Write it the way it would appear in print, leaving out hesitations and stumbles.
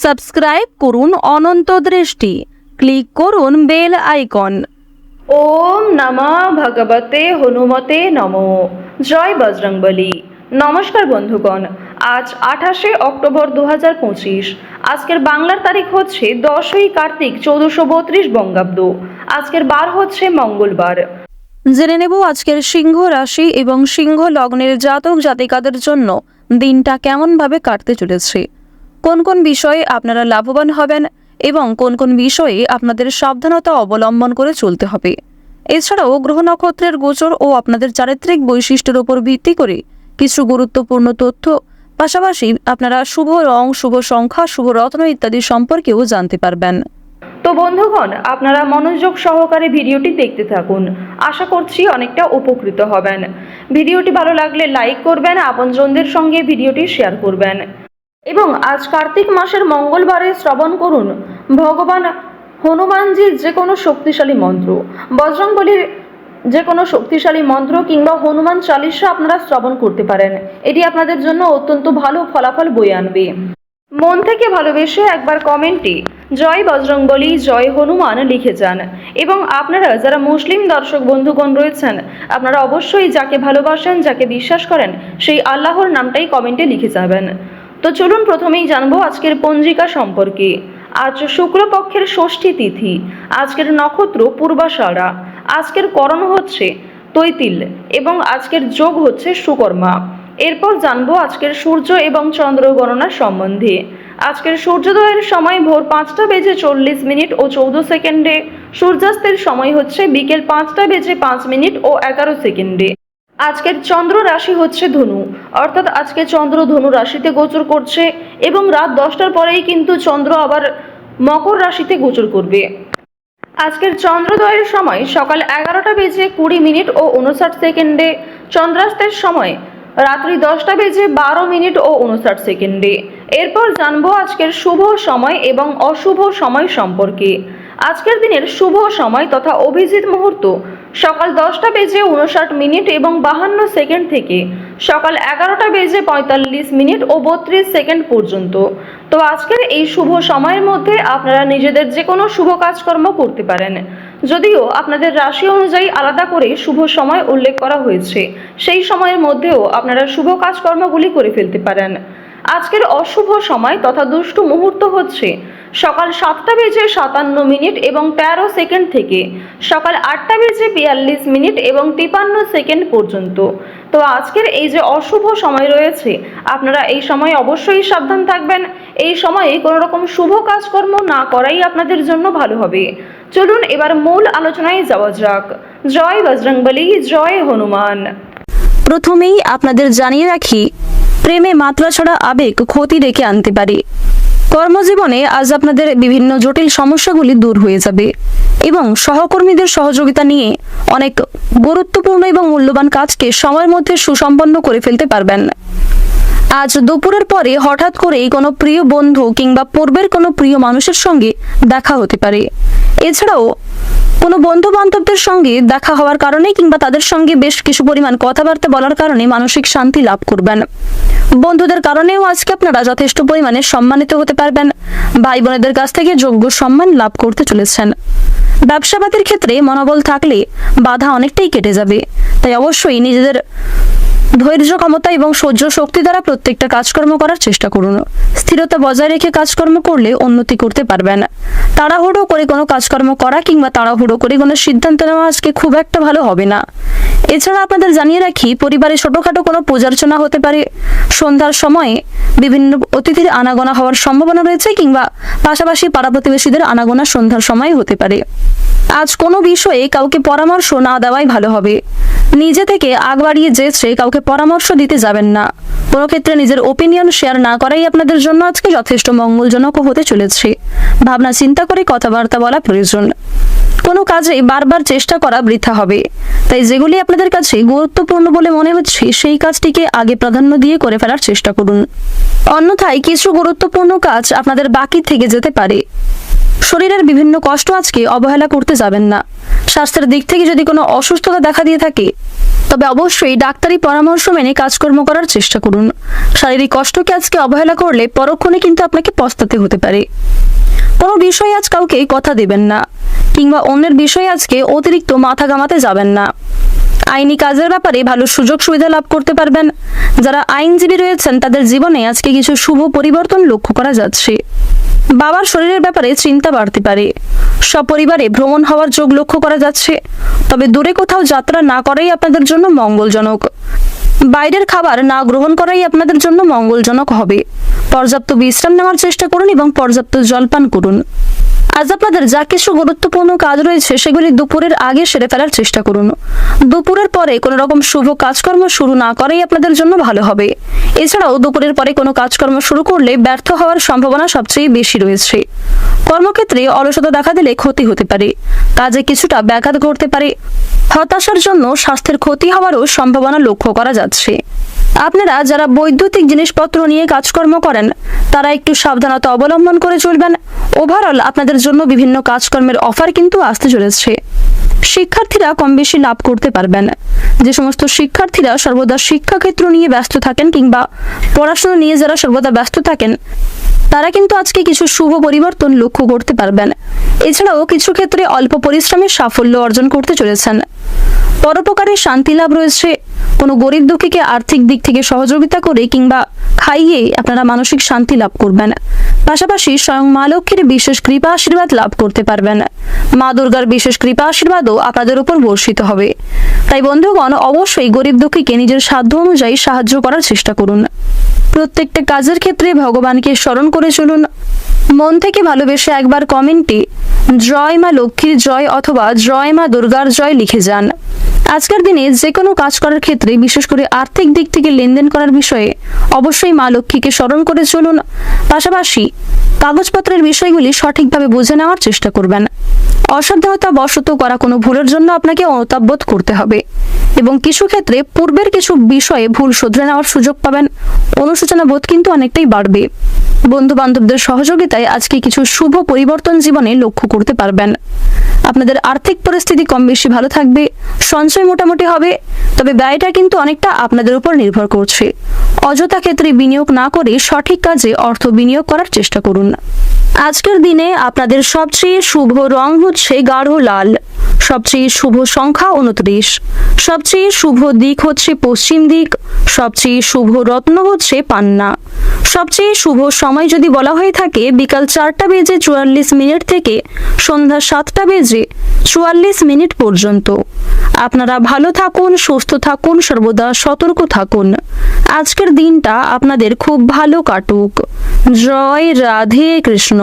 Subscribe করুন অনন্ত দৃষ্টি, click করুন বেল আইকন। ওম নমঃ ভগবতে হনুমতে নমো। জয় বজরংবলী। নমস্কার বন্ধুগণ, আজ 28শে অক্টোবর 2025। আজকের বাংলার তারিখ হচ্ছে 10ই কার্তিক 1432 বঙ্গাব্দ। আজকের বার হচ্ছে মঙ্গলবার। জেনে নেব আজকের সিংহ রাশি এবং সিংহ লগ্নের জাতক জাতিকাদের জন্য দিনটা কেমনভাবে কাটতে চলেছে, কোন কোন বিষয়ে আপনারা লাভবান হবেন এবং কোন কোন বিষয়ে আপনাদের সাবধানতা অবলম্বন করে চলতে হবে। এছাড়াও গ্রহ নক্ষত্রের গোচর ও আপনাদের চারিত্রিক বৈশিষ্ট্যের উপর ভিত্তি করে কিছু গুরুত্বপূর্ণ তথ্য, পাশাপাশি আপনারা শুভ রং, শুভ সংখ্যা, শুভ রত্ন ইত্যাদি সম্পর্কেও জানতে পারবেন। তো বন্ধুগণ, আপনারা মনোযোগ সহকারে ভিডিওটি দেখতে থাকুন। আশা করছি অনেকটা উপকৃত হবেন। ভিডিওটি ভালো লাগলে লাইক করবেন, আপনজনদের সঙ্গে ভিডিওটি শেয়ার করবেন এবং আজ কার্তিক মাসের মঙ্গলবারে শ্রবণ করুন ভগবান হনুমানজির যে কোনো শক্তিশালী মন্ত্র, বজরংবলীর যে কোনো শক্তিশালী মন্ত্র কিংবা হনুমান চালিসা আপনারা শ্রবণ করতে পারেন। এটি আপনাদের জন্য অত্যন্ত ভালো ফলাফল বয়ে আনবে। মন থেকে ভালোবেসে একবার কমেন্টে জয় বজরংবলী, জয় হনুমান লিখে যান। এবং আপনারা যারা মুসলিম দর্শক বন্ধুগণ রয়েছেন, আপনারা অবশ্যই যাকে ভালোবাসেন, যাকে বিশ্বাস করেন, সেই আল্লাহর নামটাই কমেন্টে লিখে যাবেন। তো চলুন প্রথমেই জানবো আজকের পঞ্জিকা সম্পর্কে। আজ শুক্লপক্ষের ষষ্ঠী তিথি, আজকের নক্ষত্র পূর্বাষাঢ়া, আজকের করণ হচ্ছে তৈতিল এবং আজকের যোগ হচ্ছে সুকর্মা। এরপর জানবো আজকের সূর্য এবং চন্দ্র গণনা সম্বন্ধে। আজকের সূর্যোদয়ের সময় ভোর 5টা বেজে 40 মিনিট ও 14 সেকেন্ডে, সূর্যাস্তের সময় হচ্ছে বিকেল 5টা বেজে 5 মিনিট ও 11 সেকেন্ডে। আজকের চন্দ্র রাশি হচ্ছে ধনু, অর্থাৎ আজকে চন্দ্র ধনু রাশিতে গোচর করছে এবং রাত 10টার পরেই কিন্তু চন্দ্র আবার মকর রাশিতে গোচর করবে। আজকের চন্দ্রোদয়ের সময় সকাল 11টা বেজে 20 মিনিট ও 59 সেকেন্ডে, চন্দ্রাস্তের সময় রাত্রি 10টা বেজে 12 মিনিট ও 59 সেকেন্ডে। এরপর জানবো আজকের শুভ সময় এবং অশুভ সময় সম্পর্কে। আজকের দিনের শুভ সময় তথা অভিজিৎ মুহূর্ত সকাল 10টা বেজে 59 মিনিট এবং 52 সেকেন্ড থেকে সকাল 11টা বেজে 45 মিনিট ও 32 সেকেন্ড পর্যন্ত। তো আজকের এই শুভ সময়ের মধ্যে আপনারা নিজেদের যে কোনো শুভ কাজকর্ম করতে পারেন, যদিও আপনাদের রাশি অনুযায়ী আলাদা করে শুভ সময় উল্লেখ করা হয়েছে। সেই সময়ের মধ্যেও আপনারা শুভ কাজকর্মগুলি করে ফেলতে পারেন। আজকের অশুভ সময় তথা দুষ্টু মুহূর্ত হচ্ছে সকাল 7টা বেজে 57 মিনিট এবং 13 সেকেন্ড থেকে সকাল 8টা বেজে 42 মিনিট এবং 53 সেকেন্ড পর্যন্ত। তো আজকের এই যে অশুভ সময় রয়েছে, আপনারা এই সময় অবশ্যই সাবধান থাকবেন। এই সময়ে কোনো রকম শুভ কাজকর্ম না করাই আপনাদের জন্য ভালো হবে। চলুন এবার মূল আলোচনায় যাওয়া যাক। জয় বজরংবলী, জয় হনুমান। প্রথমেই আপনাদের জানিয়ে রাখি, প্রেমে মাত্রা ছাড়া আবেগ ক্ষতি ডেকে আনতে পারে। কর্মজীবনে আজ আপনাদের বিভিন্ন জটিল সমস্যাগুলি দূর হয়ে যাবে এবং সহকর্মীদের সহযোগিতা নিয়ে অনেক গুরুত্বপূর্ণ এবং মূল্যবান কাজকে সময়ের মধ্যে সুসম্পন্ন করে ফেলতে পারবেন। আজ দুপুরের পরে হঠাৎ করেই কোনো প্রিয় বন্ধু কিংবা পূর্বের কোনো প্রিয় মানুষের সঙ্গে দেখা হতে পারে। এছাড়াও কোনো বন্ধু বান্ধবদের সঙ্গে দেখা হওয়ার কারণে কিংবা তাদের সঙ্গে বেশ কিছু পরিমাণ কথাবার্তা বলার কারণে মানসিক শান্তি লাভ করবেন। বন্ধুদের কারণেও আজকে আপনারা যথেষ্ট পরিমাণে সম্মানিত হতে পারবেন। ভাই বোনেদের কাছ থেকে যোগ্য সম্মান লাভ করতে চলেছেন। ব্যবসাবাদের ক্ষেত্রে মনোবল থাকলে বাধা অনেকটাই কেটে যাবে, তাই অবশ্যই নিজেদের ধৈর্য ক্ষমতা এবং সহ্য শক্তি দ্বারা প্রত্যেকটা কাজকর্ম করার চেষ্টা করুন। স্থিরতা বজায় রেখে কাজকর্ম করলে উন্নতি করতে পারবেন। তাড়াহুড়ো করে কোনো কাজকর্ম করা কিংবা তাড়াহুড়ো করে কোনো সিদ্ধান্ত নেওয়া আজকে খুব একটা ভালো হবে না। এছাড়া আপনাদের জানিয়ে রাখি, পরিবারে ছোটখাটো কোনো পূজার্চনা হতে পারে। সন্ধ্যার সময়ে বিভিন্ন অতিথির আনাগোনা হওয়ার সম্ভাবনা রয়েছে কিংবা পাশাপাশি পাড়া প্রতিবেশীদের আনাগোনা সন্ধ্যার সময় হতে পারে। আজ কোনো বিষয়ে কাউকে পরামর্শ না দেওয়াই ভালো হবে। নিজে থেকে আগ বাড়িয়ে যেচে কাউকে পরামর্শ দিতে যাবেন না। কোনো ক্ষেত্রে নিজের ওপিনিয়ন শেয়ার না করাই আপনাদের জন্য আজকে যথেষ্ট মঙ্গলজনক হতে চলেছে। ভাবনা চিন্তা করে কথাবার্তা বলা প্রয়োজন। কোনো কাজে বারবার চেষ্টা করা বৃথা হবে, তাই যেগুলি আপনাদের কাছে গুরুত্বপূর্ণ বলে মনে হচ্ছে সেই কাজটিকে আগে প্রাধান্য দিয়ে করে ফেলার চেষ্টা করুন। অন্যথায় কিছু গুরুত্বপূর্ণ কাজ আপনাদের বাকি থেকে যেতে পারে। শরীরের বিভিন্ন কষ্ট আজকে অবহেলা করতে যাবেন না। স্বাস্থ্যের দিক থেকে যদি কোনো অসুস্থতা দেখা দিয়ে থাকে তবে অবশ্যই ডাক্তারি পরামর্শ মেনে কাজকর্ম করার চেষ্টা করুন। শারীরিক কষ্টকে আজকে অবহেলা করলে পরক্ষণে কিন্তু আপনাকে পস্তাতে হতে পারে। কোনো বিষয়ে আজ কাউকে কথা দেবেন না, কিংবা অন্যের বিষয়ে আজকে অতিরিক্ত মাথা ঘামাতে যাবেন না। আইনি কাজের ব্যাপারে ভালো সুযোগ সুবিধা লাভ করতে পারবেন। যারা আইনজীবী রয়েছেন তাদের জীবনে আজকে কিছু শুভ পরিবর্তন লক্ষ্য করা যাচ্ছে। বাবার শরীরের ব্যাপারে চিন্তা বাড়তে পারে। সপরিবারে ভ্রমণ হওয়ার যোগ লক্ষ্য করা যাচ্ছে, তবে দূরে কোথাও যাত্রা না করাই আপনাদের জন্য মঙ্গলজনক। বাইরের খাবার না গ্রহণ করাই আপনাদের জন্য মঙ্গলজনক হবে। পর্যাপ্ত বিশ্রাম নেওয়ার চেষ্টা করুন এবং পর্যাপ্ত জলপান করুন। আজ আপনাদের যা কিছু গুরুত্বপূর্ণ কাজ রয়েছে সেগুলি দুপুরের আগে সেরে ফেলার চেষ্টা করুন। দুপুরের পরে কোনো রকম শুভ কাজকর্ম শুরু না করাই আপনাদের জন্য ভালো হবে। এছাড়াও দুপুরের পরে কোনো কাজকর্ম শুরু করলে ব্যর্থ হওয়ার সম্ভাবনা সবচেয়ে বেশি রয়েছে। কর্মক্ষেত্রে অলসতা দেখা দিলে ক্ষতি হতে পারে, কাজে কিছুটা ব্যাঘাত ঘটতে পারে। হতাশার জন্য স্বাস্থ্যের ক্ষতি হওয়ারও সম্ভাবনা লক্ষ্য করা যাচ্ছে। আপনারা যারা বৈদ্যুতিক জিনিসপত্র নিয়ে কাজকর্ম করেন তারা একটু সাবধানতা অবলম্বন করে চলবেন। ওভারঅল আপনাদের জন্য বিভিন্ন কাজকর্মের অফার কিন্তু আসতে চলেছে। শিক্ষার্থীরা কম বেশি লাভ করতে পারবেন। যে সমস্ত শিক্ষার্থীরা সর্বদা শিক্ষাক্ষেত্র নিয়ে ব্যস্ত থাকেন কিংবা পড়াশোনা নিয়ে যারা সর্বদা ব্যস্ত থাকেন তারা কিন্তু আজকে কিছু শুভ পরিবর্তন লক্ষ্য করতে পারবেন। এছাড়াও কিছু ক্ষেত্রে অল্প পরিশ্রমে সাফল্য অর্জন করতে চলেছেন। পরোপকারে শান্তি লাভ রয়েছে। কোনো গরিব দুঃখীকে আর্থিক দিক থেকে সহযোগিতা করে কিংবা খাইয়ে আপনারা মানসিক শান্তি লাভ করবেন। পাশাপাশি স্বয়ং মা লক্ষ্মীর বিশেষ কৃপা আশীর্বাদ লাভ করতে পারবেন। মা দুর্গার বিশেষ কৃপা আশীর্বাদও আপনাদের উপর বর্ষিত হবে। তাই বন্ধুগণ, অবশ্যই গরিব দুঃখীকে নিজের সাধ্য অনুযায়ী সাহায্য করার চেষ্টা করুন। প্রত্যেকটা কাজের ক্ষেত্রে ভগবানকে স্মরণ করে চলুন। মন থেকে ভালোবেসে একবার কমেন্টে জয় মা লক্ষ্মীর জয় অথবা জয় মা দুর্গার জয় লিখে যান। আজকের দিনে যে কোনো কাজ করার ক্ষেত্রে, বিশেষ করে আর্থিক দিক থেকে লেনদেন করার বিষয়ে অবশ্যই মা লক্ষ্মীকে স্মরণ করে চলুন। পাশাপাশি কাগজপত্রের বিষয়গুলি সঠিকভাবে বুঝে নেওয়ার চেষ্টা করবেন। অসাবধানতা বশত করা কোনো ভুলের জন্য আপনাকে অনুতাপ বোধ করতে হবে এবং কিছু ক্ষেত্রে পূর্বের কিছু বিষয়ে ভুল শুধরে নেওয়ার সুযোগ পাবেন। অনুশোচনা বোধ কিন্তু অনেকটাই বাড়বে। বন্ধু বান্ধবদের সহযোগিতায় আজকে কিছু শুভ পরিবর্তন জীবনে লক্ষ্য করতে পারবেন। আপনাদের আর্থিক পরিস্থিতি কম বেশি ভালো থাকবে, সঞ্চয় মোটামুটি হবে, তবে ব্যয়টা কিন্তু অনেকটা আপনাদের উপর নির্ভর করছে। অযথা ক্ষেত্রে বিনিয়োগ না করে সঠিক কাজে অর্থ বিনিয়োগ করার চেষ্টা করুন। আজকের দিনে আপনাদের সবচেয়ে শুভ রং হচ্ছে গাঢ় লাল, সবচেয়ে শুভ সংখ্যা 29, সবচেয়ে শুভ দিক হচ্ছে পশ্চিম দিক, সবচেয়ে শুভ রত্ন হচ্ছে পান্না। সবচেয়ে শুভ সময় যদি বলা হয়ে থাকে বিকাল 4:44 থেকে সন্ধ্যা 7:44 পর্যন্ত। আপনারা ভালো থাকুন, সুস্থ থাকুন, সর্বদা সতর্ক থাকুন। আজকের দিনটা আপনাদের খুব ভালো কাটুক। জয় রাধে কৃষ্ণ।